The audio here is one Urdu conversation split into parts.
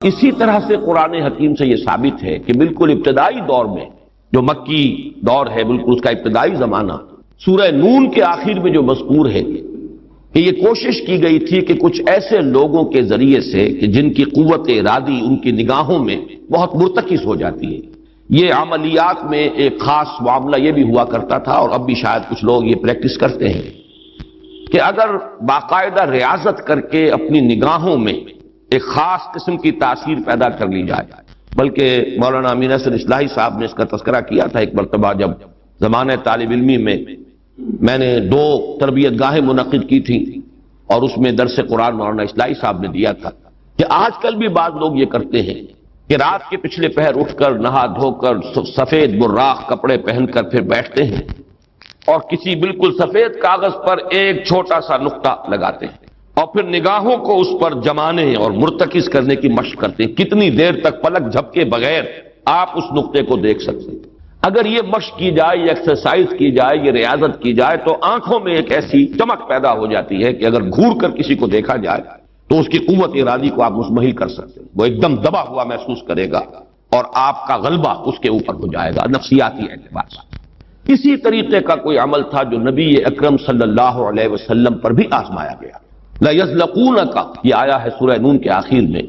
اسی طرح سے قرآن حکیم سے یہ ثابت ہے کہ بالکل ابتدائی دور میں جو مکی دور ہے، بالکل اس کا ابتدائی زمانہ، سورہ نون کے آخر میں جو مذکور ہے کہ یہ کوشش کی گئی تھی کہ کچھ ایسے لوگوں کے ذریعے سے کہ جن کی قوت ارادی ان کی نگاہوں میں بہت مرتکز ہو جاتی ہے، یہ عملیات میں ایک خاص معاملہ یہ بھی ہوا کرتا تھا، اور اب بھی شاید کچھ لوگ یہ پریکٹس کرتے ہیں کہ اگر باقاعدہ ریاضت کر کے اپنی نگاہوں میں ایک خاص قسم کی تاثیر پیدا کر لی جائے، بلکہ مولانا امین احسن اصلاحی صاحب نے اس کا تذکرہ کیا تھا ایک مرتبہ جب زمانہ طالب علمی میں نے 2 تربیت گاہیں منعقد کی تھیں، اور اس میں درس قرآن مولانا اصلاحی صاحب نے دیا تھا کہ آج کل بھی بعض لوگ یہ کرتے ہیں کہ رات کے پچھلے پہر اٹھ کر نہا دھو کر سفید براق کپڑے پہن کر پھر بیٹھتے ہیں اور کسی بالکل سفید کاغذ پر ایک چھوٹا سا نقطہ لگاتے ہیں اور پھر نگاہوں کو اس پر جمانے اور مرتکز کرنے کی مشق کرتے ہیں۔ کتنی دیر تک پلک جھپکے بغیر آپ اس نقطے کو دیکھ سکتے ہیں۔ اگر یہ مشق کی جائے، یہ ایکسرسائز کی جائے، یہ ریاضت کی جائے تو آنکھوں میں ایک ایسی چمک پیدا ہو جاتی ہے کہ اگر گھور کر کسی کو دیکھا جائے تو اس کی قوت ارادی کو آپ مزمحل کر سکتے ہیں، وہ ایک دم دبا ہوا محسوس کرے گا اور آپ کا غلبہ اس کے اوپر ہو جائے گا نفسیاتی اعتبار سے۔ اسی طریقے کا کوئی عمل تھا جو نبی اکرم صلی اللہ علیہ وسلم پر بھی آزمایا گیا۔ لَيَزْلَقُونَكَ یہ آیا ہے سورہ نون کے آخر میں،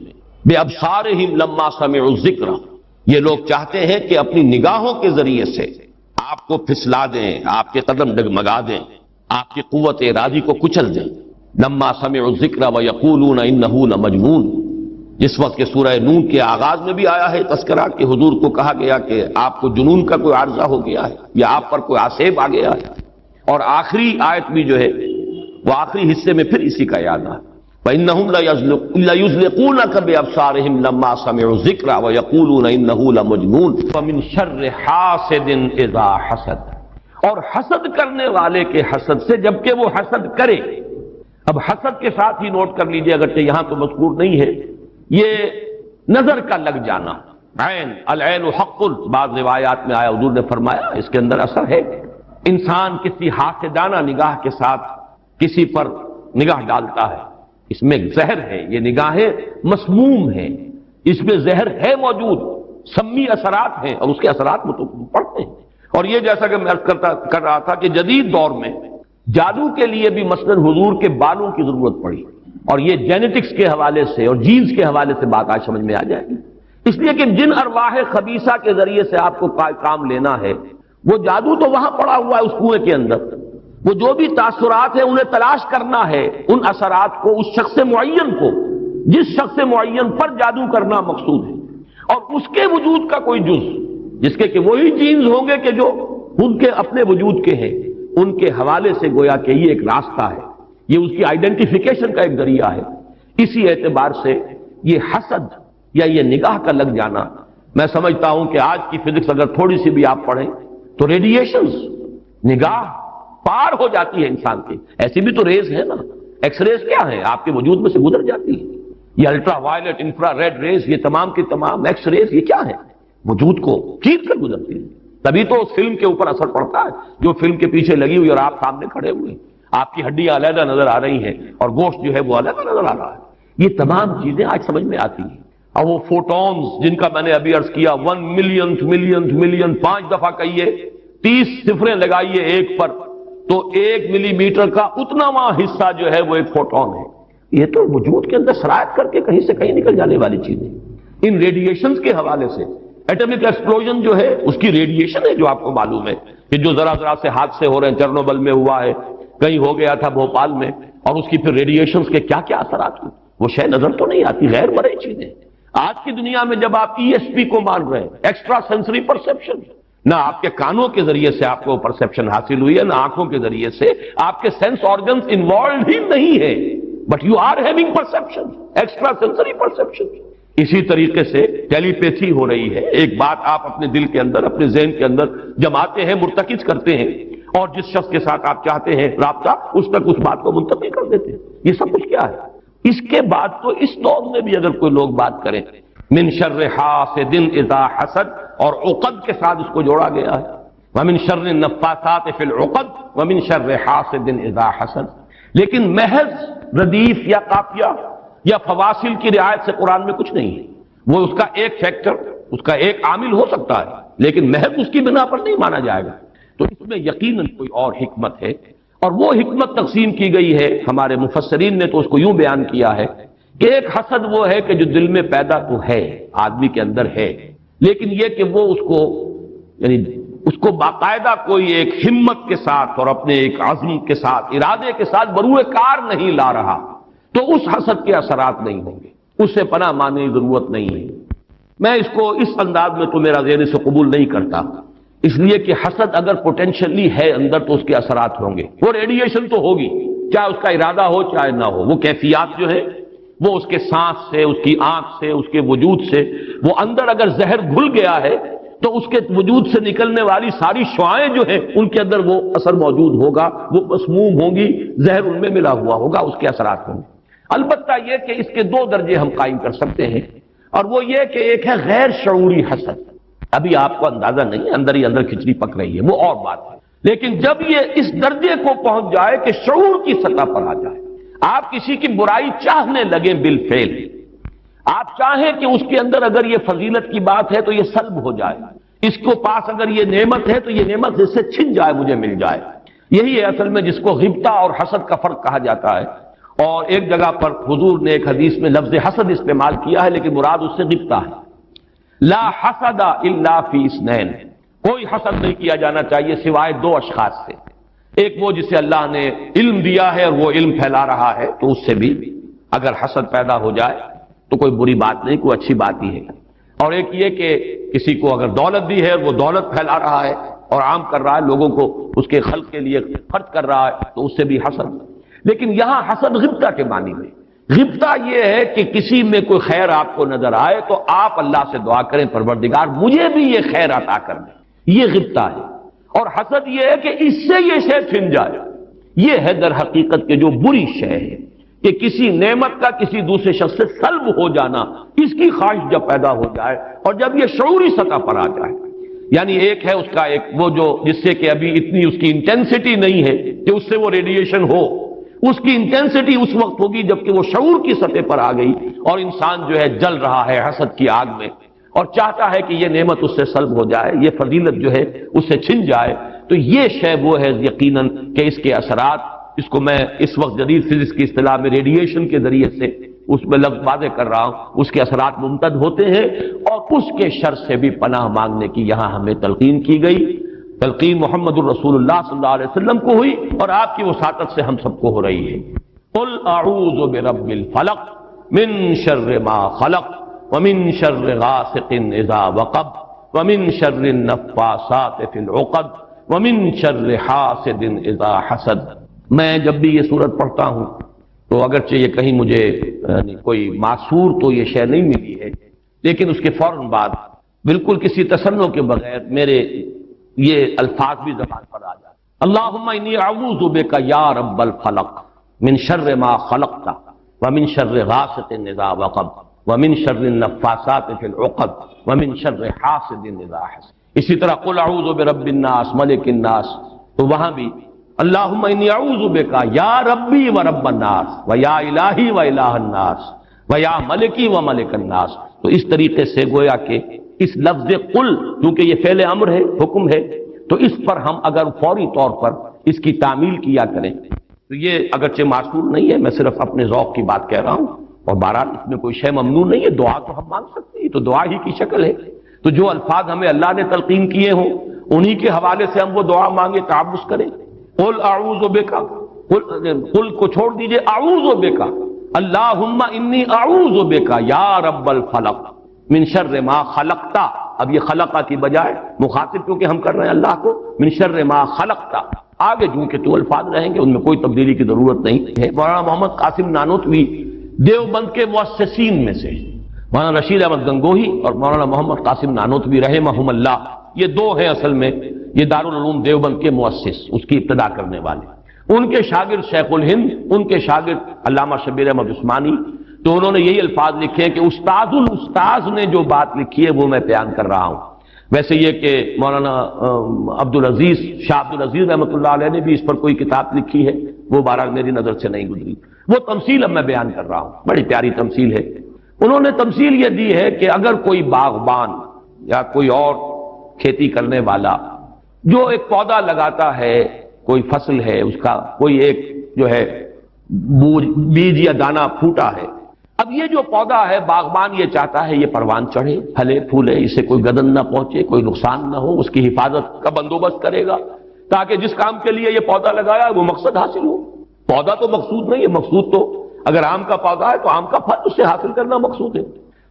بِأَبْصَارِهِمْ لَمَّا سَمِعُوا الذِّكْرَ، یہ لوگ چاہتے ہیں کہ اپنی نگاہوں کے ذریعے سے آپ کو پھسلا دیں، آپ کے قدم ڈگمگا دیں، آپ کی قوت ارادی کو کچل دیں۔ لَمَّا سَمِعُوا الذِّكْرَ وَيَقُولُونَ إِنَّهُ لَمَجْنُونٌ، جس وقت کہ سورہ نون کے آغاز میں بھی آیا ہے تذکرہ کہ حضور کو کہا گیا کہ آپ کو جنون کا کوئی عارضہ ہو گیا ہے یا آپ پر کوئی آسیب آ گیا ہے، اور آخری آیت بھی جو ہے وہ آخری حصے میں پھر اسی کا یاد ہے، فَإِنَّهُمْ لَيُزْلِقُونَكَ بِأَبْصَارِهِمْ لَمَّا سَمِعُوا الذِّكْرَ وَيَقُولُونَ إِنَّهُ لَمَجْنُونٌ وَمِن شَرِّ حَاسِدٍ إِذَا حَسَدَ، اور حسد کرنے والے کے حسد سے جبکہ وہ حسد کرے۔ اب حسد کے ساتھ ہی نوٹ کر لیجئے، اگرچہ یہاں تو مذکور نہیں ہے، یہ نظر کا لگ جانا، عین العین حق، بعض روایات میں آیا حضور نے فرمایا اس کے اندر اثر ہے۔ انسان کسی حاسدانہ نگاہ کے ساتھ کسی پر نگاہ ڈالتا ہے، اس میں زہر ہے، یہ نگاہیں مسموم ہیں، اس میں زہر ہے موجود، سمی اثرات ہیں اور اس کے اثرات میں تو پڑتے ہیں۔ اور یہ جیسا کہ میں عرض کر رہا تھا کہ جدید دور میں جادو کے لیے بھی مثلاً حضور کے بالوں کی ضرورت پڑی، اور یہ جینیٹکس کے حوالے سے اور جینز کے حوالے سے بات آج سمجھ میں آ جائے گی، اس لیے کہ جن ارواح خبیثہ کے ذریعے سے آپ کو کام لینا ہے، وہ جادو تو وہاں پڑا ہوا ہے اس کنویں کے اندر، وہ جو بھی تاثرات ہیں انہیں تلاش کرنا ہے، ان اثرات کو اس شخص معین کو، جس شخص معین پر جادو کرنا مقصود ہے، اور اس کے وجود کا کوئی جز جس کے کہ وہی جینز ہوں گے کہ جو ان کے اپنے وجود کے ہیں، ان کے حوالے سے گویا کہ یہ ایک راستہ ہے، یہ اس کی آئیڈینٹیفیکیشن کا ایک ذریعہ ہے۔ اسی اعتبار سے یہ حسد یا یہ نگاہ کا لگ جانا، میں سمجھتا ہوں کہ آج کی فزکس اگر تھوڑی سی بھی آپ پڑھیں تو ریڈیشنز نگاہ پار ہو جاتی ہے انسان کی، ایسی بھی تو ریز ہے نا، ایکس ریز کیا ہے، آپ کے وجود میں سے گزر جاتی ہے، یہ ultraviolet, infrared rays, یہ تمام کی تمام ایکس ریز، یہ کیا ہے، وجود کو چیر کر گزرتی ہے۔ تبھی تو اس فلم کے اوپر اثر پڑتا ہے جو فلم کے پیچھے لگی ہوئی اور آپ سامنے کھڑے ہوئے، آپ کی ہڈیاں علیحدہ نظر آ رہی ہیں اور گوشت جو ہے وہ علیحدہ نظر آ رہا ہے۔ یہ تمام چیزیں آج سمجھ میں آتی ہیں، اور وہ فوٹونز جن کا میں نے ابھی عرض کیا 1 ملین 5 دفعہ کہیے، 30 صفریں لگائیے ایک پر تو 1 ملی میٹر کا اتناواں حصہ جو ہے وہ ایک فوٹون ہے۔ یہ تو وجود کے اندر سرایت کر کے کہیں سے کہیں نکل جانے والی چیزیں، ان ریڈیشنز کے حوالے سے ایٹمک ایکسپلوژن جو ہے اس کی ریڈیشن ہے، جو آپ کو معلوم ہے کہ جو ذرا سے حادثے ہو رہے ہیں، چرنوبل میں ہوا ہے، کہیں ہو گیا تھا بھوپال میں، اور اس کی پھر ریڈیشنز کے کیا کیا اثرات ہوئے، وہ شے نظر تو نہیں آتی، غیر مرئی چیزیں۔ آج کی دنیا میں جب آپ ESP کو مان رہے ہیں، ایکسٹرا سینسری پرسیپشن، نہ آپ کے کانوں کے ذریعے سے آپ کو پرسیپشن حاصل ہوئی ہے، نہ آنکھوں کے ذریعے سے، آپ کے سینس آرگنز انوالوڈ ہی نہیں ہے، but you are having perception, extra sensory perception. اسی طریقے سے ٹیلی پیتھی ہو رہی ہے، ایک بات آپ اپنے دل کے اندر، اپنے ذہن کے اندر جماتے ہیں، مرتکز کرتے ہیں، اور جس شخص کے ساتھ آپ چاہتے ہیں رابطہ، اس تک اس بات کو منتقل کر دیتے ہیں۔ یہ سب کچھ کیا ہے؟ اس کے بعد تو اس دور میں بھی اگر کوئی لوگ بات کریں، من شر حاسد اذا حسد، اور عقد کے ساتھ اس کو جوڑا گیا ہے، ومن شر النفاثات فی العقد ومن شر حاسد اذا حسد، لیکن محض ردیف یا قافیہ یا فواصل کی رعایت سے قرآن میں کچھ نہیں ہے۔ وہ اس کا ایک فیکٹر، اس کا ایک عامل ہو سکتا ہے، لیکن محض اس کی بنا پر نہیں مانا جائے گا۔ تو اس میں یقیناً کوئی اور حکمت ہے، اور وہ حکمت تقسیم کی گئی ہے۔ ہمارے مفسرین نے تو اس کو یوں بیان کیا ہے کہ ایک حسد وہ ہے کہ جو دل میں پیدا تو ہے، آدمی کے اندر ہے، لیکن یہ کہ وہ اس کو یعنی اس کو باقاعدہ کوئی ایک ہمت کے ساتھ اور اپنے ایک عزم کے ساتھ، ارادے کے ساتھ بروئے کار نہیں لا رہا، تو اس حسد کے اثرات نہیں ہوں گے، اس سے پناہ مانگنے کی ضرورت نہیں ہے۔ میں اس کو اس انداز میں تو میرا ذہن سے قبول نہیں کرتا، اس لیے کہ حسد اگر پوٹینشلی ہے اندر تو اس کے اثرات ہوں گے، وہ ریڈیشن تو ہوگی، چاہے اس کا ارادہ ہو چاہے نہ ہو، وہ کیفیات جو ہے وہ اس کے سانس سے، اس کی آنکھ سے، اس کے وجود سے، وہ اندر اگر زہر گھل گیا ہے تو اس کے وجود سے نکلنے والی ساری شعاعیں جو ہیں ان کے اندر وہ اثر موجود ہوگا، وہ مسموم ہوں گی، زہر ان میں ملا ہوا ہوگا، اس کے اثرات ہوں گے۔ البتہ یہ کہ اس کے دو درجے ہم قائم کر سکتے ہیں، اور وہ یہ کہ ایک ہے غیر شعوری حسد، ابھی آپ کو اندازہ نہیں ہے، اندر ہی اندر کھچڑی پک رہی ہے، وہ اور بات ہے، لیکن جب یہ اس درجے کو پہنچ جائے کہ شعور کی سطح پر آ جائے، آپ کسی کی برائی چاہنے لگیں بالفعل، آپ چاہیں کہ اس کے اندر اگر یہ فضیلت کی بات ہے تو یہ سلب ہو جائے، اس کو پاس اگر یہ نعمت ہے تو یہ نعمت اس سے چھن جائے، مجھے مل جائے، یہی ہے اصل میں جس کو غبطہ اور حسد کا فرق کہا جاتا ہے۔ اور ایک جگہ پر حضور نے ایک حدیث میں لفظ حسد استعمال کیا ہے، لیکن مراد اس سے غبطہ ہے۔ لا حسد الا فی اثنین، کوئی حسد نہیں کیا جانا چاہیے سوائے دو اشخاص سے، ایک وہ جسے اللہ نے علم دیا ہے اور وہ علم پھیلا رہا ہے، تو اس سے بھی اگر حسد پیدا ہو جائے تو کوئی بری بات نہیں، کوئی اچھی بات ہی ہے، اور ایک یہ کہ کسی کو اگر دولت دی ہے اور وہ دولت پھیلا رہا ہے اور عام کر رہا ہے، لوگوں کو اس کے خلق کے لیے خرچ کر رہا ہے، تو اس سے بھی حسد۔ لیکن یہاں حسد غبطہ کے معنی میں، غبطہ یہ ہے کہ کسی میں کوئی خیر آپ کو نظر آئے تو آپ اللہ سے دعا کریں پروردگار مجھے بھی یہ خیر عطا کر دیں، یہ غبطہ ہے۔ اور حسد یہ ہے کہ اس سے یہ شے چھن جائے، یہ ہے در حقیقت کے جو بری شے ہے کہ کسی نعمت کا کسی دوسرے شخص سے سلب ہو جانا، اس کی خواہش جب پیدا ہو جائے اور جب یہ شعوری سطح پر آ جائے، یعنی ایک ہے اس کا ایک وہ جو جس سے کہ ابھی اتنی اس کی انٹینسٹی نہیں ہے کہ اس سے وہ ریڈیشن ہو، اس کی انٹینسٹی اس وقت ہوگی جبکہ وہ شعور کی سطح پر آ گئی اور انسان جو ہے جل رہا ہے حسد کی آگ میں اور چاہتا ہے کہ یہ نعمت اس سے سلب ہو جائے، یہ فضیلت جو ہے اس سے چھن جائے، تو یہ شے وہ ہے یقیناً کہ اس کے اثرات، اس کو میں اس وقت جدید فزکس کی اصطلاح میں ریڈیشن کے ذریعے سے اس میں لفظ واضح کر رہا ہوں، اس کے اثرات ممتد ہوتے ہیں، اور اس کے شر سے بھی پناہ مانگنے کی یہاں ہمیں تلقین کی گئی۔ تلقین محمد الرسول اللہ صلی اللہ علیہ وسلم کو ہوئی اور آپ کی وساطت سے ہم سب کو ہو رہی ہے۔ قل اعوذ برب الفلق من شر ما خلق ومن شر غاسق اذا وقب ومن شر النفاثات في العقد ومن شر حاسد اذا حسد۔ میں جب بھی یہ سورت پڑھتا ہوں تو اگرچہ یہ کہیں مجھے کوئی معصور تو یہ شے نہیں ملی ہے، لیکن اس کے فوراً بعد بالکل کسی تصنع کے بغیر میرے یہ الفاظ بھی زبان پر آ جاتے، اللہم انی اعوذ بک یا رب الفلق من شر ما خلقت ومن شر غاسق اذا وقب ومن شر النفاثات في العقد ومن شر حاسد اذا حسد۔ اسی طرح قل اعوذ برب الناس ملک الناس، تو وہاں بھی اللہم انی اعوذ بک یا ربی و رب الناس و یا الہی و الہ الناس و یا ملکی و ملک الناس۔ تو اس طریقے سے گویا کہ اس لفظ قل کیونکہ یہ فعل امر ہے، حکم ہے، تو اس پر ہم اگر فوری طور پر اس کی تعمیل کیا کریں تو یہ اگرچہ معصور نہیں ہے، میں صرف اپنے ذوق کی بات کہہ رہا ہوں، اور بہرحال اس میں کوئی شے ممنوع نہیں ہے، دعا تو ہم مانگ سکتے ہیں، تو دعا ہی کی شکل ہے، تو جو الفاظ ہمیں اللہ نے تلقین کیے ہوں انہی کے حوالے سے ہم وہ دعا مانگے، تعوذ کریں۔ قل اعوذ بک، قل کو چھوڑ دیجئے، اعوذ بک، اللہم انی اعوذ بک یا رب الفلق من شر ما خلقتا، اب یہ خلقہ کی بجائے مخاطب کیونکہ ہم کر رہے ہیں اللہ کو، من شر ما خلقتا، آگے جو کہ تو الفاظ رہیں گے ان میں کوئی تبدیلی کی ضرورت نہیں ہے۔ مولانا محمد قاسم نانوتوی دیوبند کے مؤسسین میں سے، مولانا رشید احمد گنگوہی اور مولانا محمد قاسم نانوتوی رحمہم اللہ، یہ دو ہیں اصل میں یہ دارالعلوم دیوبند کے مؤسس، اس کی ابتدا کرنے والے، ان کے شاگرد شیخ الہند، ان کے شاگرد علامہ شبیر احمد عثمانی، تو انہوں نے یہی الفاظ لکھے ہیں کہ استاد الاستاذ نے جو بات لکھی ہے وہ میں بیان کر رہا ہوں۔ ویسے یہ کہ مولانا عبدالعزیز شاہ عبدالعزیز رحمۃ اللہ علیہ نے بھی اس پر کوئی کتاب لکھی ہے، وہ بہرحال میری نظر سے نہیں گزری، وہ تمثیل اب میں بیان کر رہا ہوں، بڑی پیاری تمثیل ہے۔ انہوں نے تمثیل یہ دی ہے کہ اگر کوئی باغبان یا کوئی اور کھیتی کرنے والا جو ایک پودا لگاتا ہے، کوئی فصل ہے، اس کا کوئی ایک جو ہے بیج یا دانہ پھوٹا ہے، اب یہ جو پودا ہے باغبان یہ چاہتا ہے یہ پروان چڑھے، پھلے پھولے، اسے کوئی گدن نہ پہنچے، کوئی نقصان نہ ہو، اس کی حفاظت کا بندوبست کرے گا تاکہ جس کام کے لیے یہ پودا لگایا وہ مقصد حاصل ہو۔ پودا تو مقصود نہیں ہے، مقصود تو اگر آم کا پودا ہے تو آم کا پھل اس سے حاصل کرنا مقصود ہے۔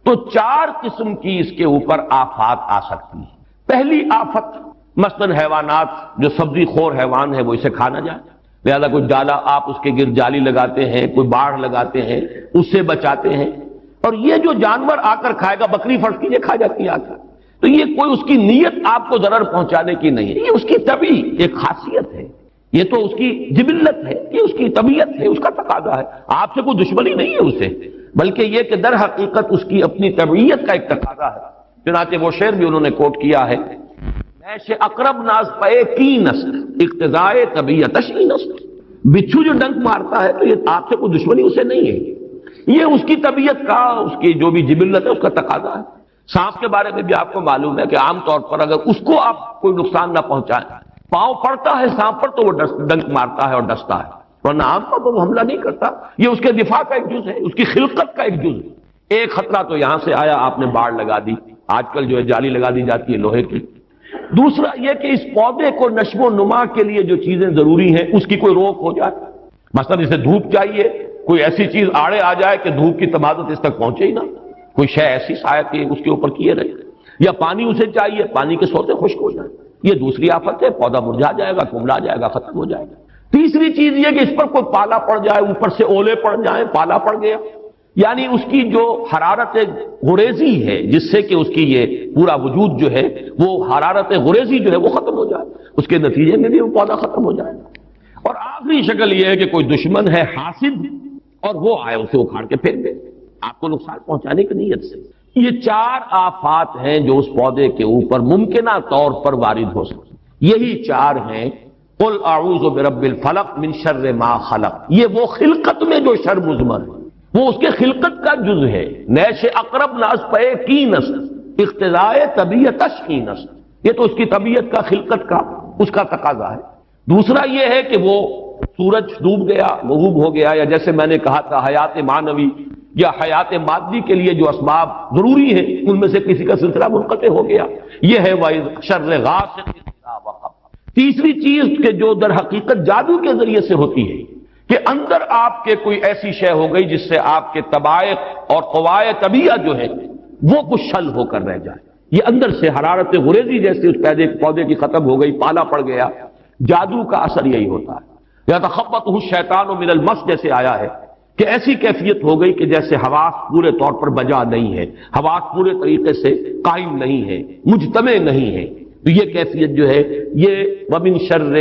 تو 4 قسم کی اس کے اوپر آفات آ سکتی ہیں۔ پہلی آفت مثلاً حیوانات، جو سبزی خور حیوان ہے وہ اسے کھا نہ جائے، لہذا کوئی ڈالا آپ اس کے گرد جالی لگاتے ہیں، کوئی باڑ لگاتے ہیں، اس سے بچاتے ہیں، اور یہ جو جانور آ کر کھائے گا، بکری فرض کیجیے کھا جاتی ہے آ کر، تو یہ کوئی اس کی نیت آپ کو ضرر پہنچانے کی نہیں ہے، یہ اس کی طبعی ایک خاصیت ہے، یہ تو اس کی جبلت ہے، یہ اس کی طبیعت ہے، اس کا تقاضا ہے، آپ سے کوئی دشمنی نہیں ہے اسے، بلکہ یہ کہ در حقیقت اس کی اپنی طبیعت کا ایک تقاضا ہے۔ چنانچہ وہ شعر بھی انہوں نے کوٹ کیا ہے، ایش اقرب ناز پے کی نسل اقتضائے طبیعتش ای نسل، بچھو جو ڈنک مارتا ہے تو یہ آپ سے کوئی دشمنی اسے نہیں ہے، یہ اس کی طبیعت کا، اس کی جو بھی جبلت ہے اس کا تقاضا ہے۔ سانپ کے بارے میں بھی آپ کو معلوم ہے کہ عام طور پر اگر اس کو آپ کوئی نقصان نہ پہنچائیں، پاؤں پڑتا ہے سانپ پر تو وہ ڈنک مارتا ہے اور ڈستا ہے، ورنہ عام طور پر وہ حملہ نہیں کرتا، یہ اس کے دفاع کا ایک جز ہے، اس کی خلقت کا ایک جز ہے۔ ایک خطرہ تو یہاں سے آیا، آپ نے باڑ لگا دی، آج کل جو ہے جالی لگا دی جاتی ہے لوہے کی۔ دوسرا یہ کہ اس پودے کو نشو و نما کے لیے جو چیزیں ضروری ہیں اس کی کوئی روک ہو جائے، مثلا اسے دھوپ چاہیے، کوئی ایسی چیز آڑے آ جائے کہ دھوپ کی تمازت اس تک پہنچے ہی نہ، کوئی شے ایسی سایہ کی اس کے اوپر کیے رہے، یا پانی اسے چاہیے، پانی کے سوتے خشک ہو جائیں، یہ دوسری آفت ہے، پودا مرجھا جائے گا، کملا جائے گا، ختم ہو جائے گا۔ تیسری چیز یہ کہ اس پر کوئی پالا پڑ جائے، اوپر سے اولے پڑ جائیں، پالا پڑ گیا، یعنی اس کی جو حرارت غریزی ہے جس سے کہ اس کی یہ پورا وجود جو ہے وہ حرارت غریزی جو ہے وہ ختم ہو جائے، اس کے نتیجے میں بھی وہ پودا ختم ہو جائے گا۔ اور آخری شکل یہ ہے کہ کوئی دشمن ہے حاسد اور وہ آئے اسے اکھاڑ کے پھینک دے آپ کو نقصان پہنچانے کی نیت سے۔ یہ 4 آفات ہیں جو اس پودے کے اوپر ممکنہ طور پر وارد ہو سکتی، یہی 4 ہیں۔ قل اعوذ برب الفلق من شر ما خلق، یہ وہ خلقت میں جو شر مضمر ہے، وہ اس کے خلقت کا جز ہے۔ نیش اقرب ناز پے کی نسل اقتضائے طبیعتش کی نسل، یہ تو اس کی طبیعت کا، خلقت کا، اس کا تقاضا ہے۔ دوسرا یہ ہے کہ وہ سورج ڈوب گیا، غروب ہو گیا، یا جیسے میں نے کہا تھا حیات معنوی یا حیات مادی کے لیے جو اسباب ضروری ہیں ان میں سے کسی کا سلسلہ منقطع ہو گیا، یہ ہے وَإِذْ شَرِّ غاسق إِذَا وَقَبَ۔ تیسری چیز کہ جو در حقیقت جادو کے ذریعے سے ہوتی ہے کہ اندر آپ کے کوئی ایسی شے ہو گئی جس سے آپ کے طبائع اور قوائے طبیعہ جو ہے وہ کچھ شل ہو کر رہ جائے، یہ اندر سے حرارت غریزی جیسے اس پودے کی ختم ہو گئی، پالا پڑ گیا۔ جادو کا اثر یہی ہوتا ہے، یا تخبطہ الشیطان من المس جیسے آیا ہے کہ ایسی کیفیت ہو گئی کہ جیسے حواس پورے طور پر بجا نہیں ہے، حواس پورے طریقے سے قائم نہیں ہے، مجتمع نہیں ہے، تو یہ کیفیت جو ہے یہ ومن شر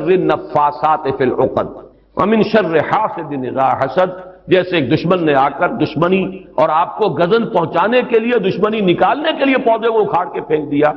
النفاثات فی العقد ومن شر حاسد اذا حسد، جیسے ایک دشمن نے آ کر دشمنی اور آپ کو گزن پہنچانے کے لیے، دشمنی نکالنے کے لیے پودے کو اکھاڑ کے پھینک دیا،